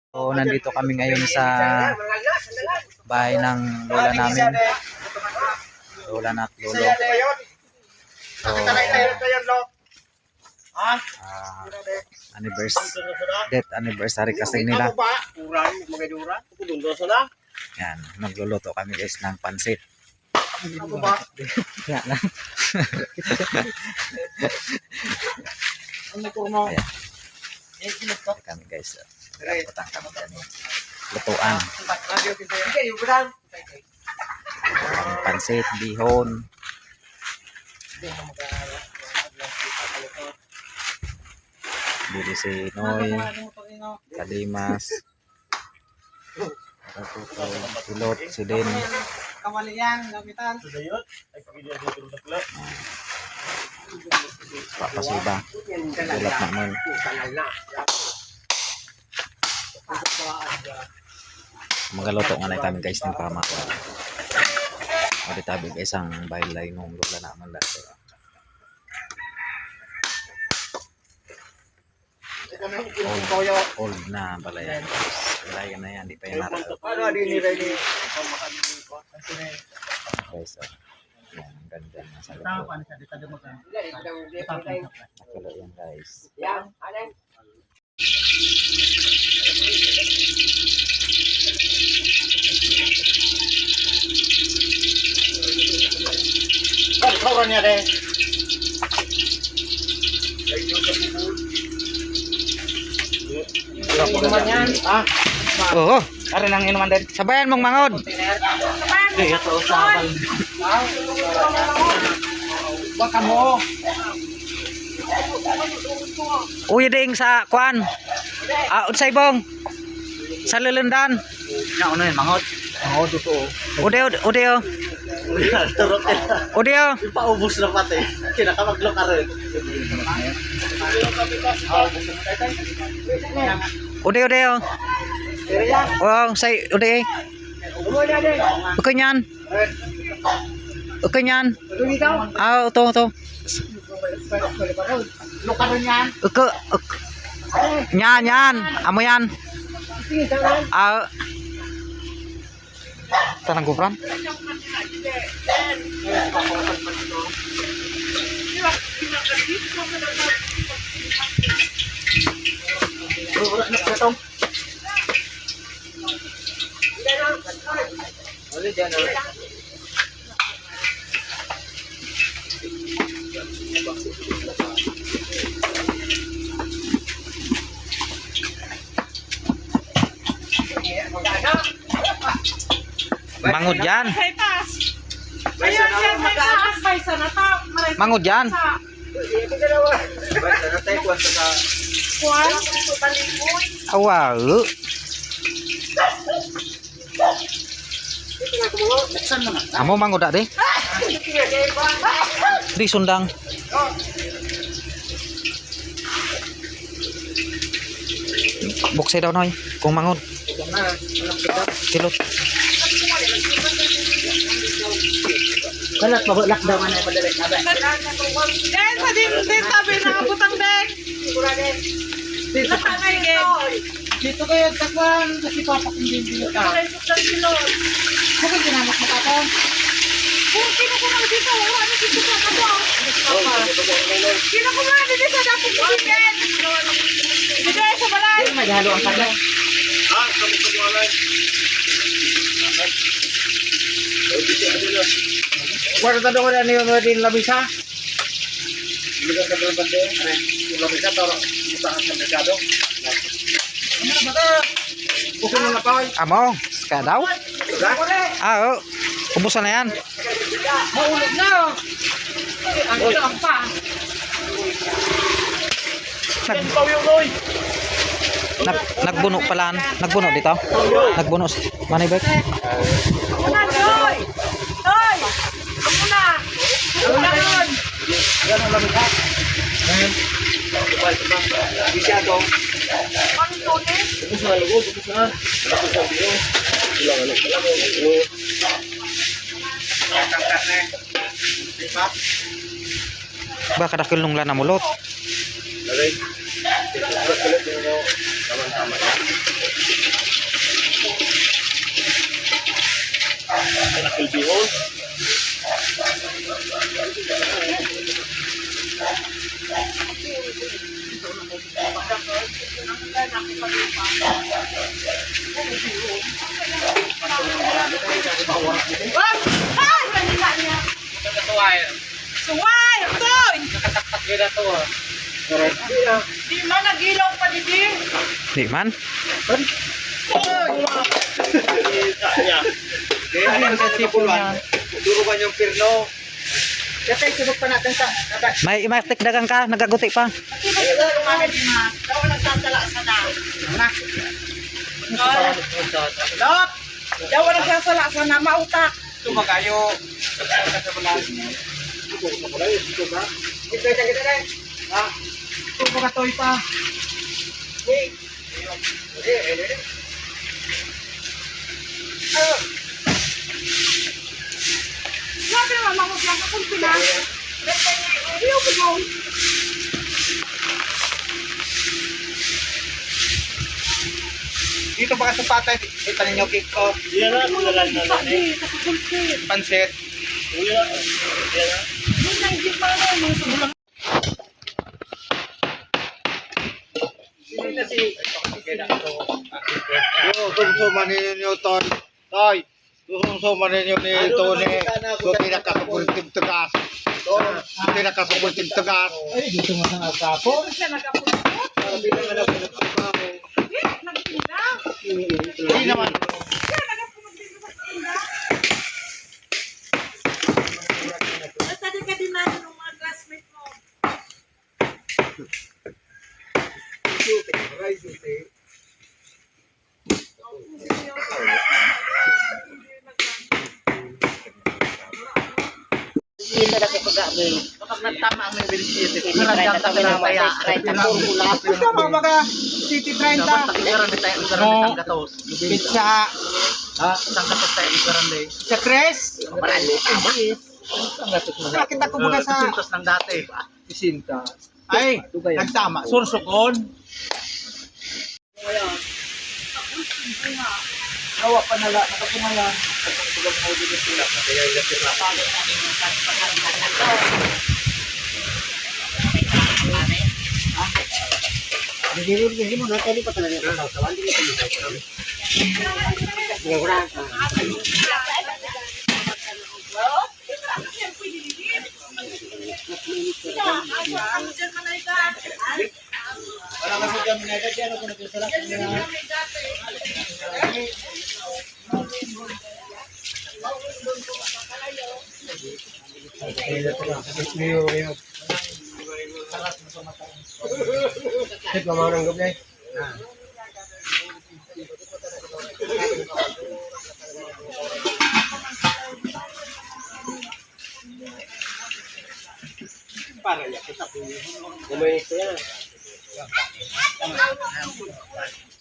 So, nandito kami ngayon sa bahay ng lola namin. Lola na at lolo. So, death anniversary kasi nila. Yan, nagluluto kami guys ng pansit. Ayan. Kami guys. Putang kami dyan. Lutuan. Pansit, bihon. Dili si Noy, Kalimas, Silot, si Den. Papasuba. Ulat naman. Magaluto nga na kami guys ng pama. O di tabi guys ang baylay nung lola naman dati. Old na balayan. Balayan na yan, di pa yan natin. Guys, yan, ang ganda na sa luto. Nakulo yan guys. Kauran niya deh. Oo, ari lang inuman din. Sabayan mong mangod. Baka mo. Uy ding sa kuan. Unsay bong? Sa lulundan. Na ano yun, mangot? Mangot ito. Udeo. Udeo. Paubos na pati. Kinakamaglo ka rin. Udeo. Oh, say ude. Okay nyan. Okay nyan. To. Lukaron yan. Nyan. Amo yan. Tanang gufran. Mangod yan. Mangod yan. Awal. Amo mangod dak di? Di sundang. Buksay daw noy kung mangod. Kilot. Kalat mabulak daw man ay padalik na ba. Den sa din tabi na butang den. Dito kayo takwan kasi papakindin dito ka. Bakit ginamit mo ka to? Kung sino ko na dito, wala na dito sa kato. Sino ko na dito sa dapat chicken. Dito sa balay. May halo ang kanya. Guarda daw na niyo din labisa. Bilang ka daw bande. Labisa taro buta sa merkado. Ano ba ta? Bukan na pa. Amo, ska daw? Oo. Ubusan na yan. Maulog na. Ang lang pa. Nagbuno pala. Nagbuno dito. Nagbuno. Manibek. Muna, Joy! Joy! Muna! Muna yun! Yan ang labisa. Bisa daw. Ano tulis? Bukus na lugod, bukus na. Bukus na biyo. Ilang ano pala mo. Tangkat na. Sipat. Baka dakil nung lana mulot. Lalay. Kulit mo. Tama-tama. Ay! Kanila niya. Suway! Ito! Di man, nag-ilaw pa di din. Di man. Ano yung sa sipuluan? Durugan yung pirlo. Kasi subok pa natin sa... May imatik dagang ka, nagaguti pa. Kasi ba ito lumahan di ma? Daw nagsasala sa na. Lot! Daw nagsasala sa na, mautak. Ito magayo. Ito magatoy pa. Sabi naman, mamot lang akong pina. Ayaw ko mo. Dito baka sa patay. Ito ninyo cake ko. Sabi, kapagulpit. Pansit. Yung naigit pa na, yung sa bulang. Sino na si... Susuman ninyo Ton. Toy. Susuman ninyo ni Tony. Kung pinakakabulting tugas. Pinakakabulting tugas. Ay, dito mo sa agapo. Siya nagkapulpit. Nagtinda. Hindi naman. Siya nagkapulpit sa tinda. Basta di ka din natin ng mga classmate mo. Dito na sa pag-aabay. Kapag nagtama ang may bilisip. Pinitry na ng mga straight na formula. Ito mga mga City 30. Pizza. Ha? Isang gatos tayo ikaran day. Sa tres? Marami. Nakita ko mga sa... Isintos ng dati. Isinta. Ay, nagtama. Sursukon. Awa pa nala. Nakapumala. Hindi mo na tayo pa talaga sa sasawan. Hindi mo tayo sa Wala ka sa jamin agad yan. Kung nagsasalak niya. Para ya kita punya.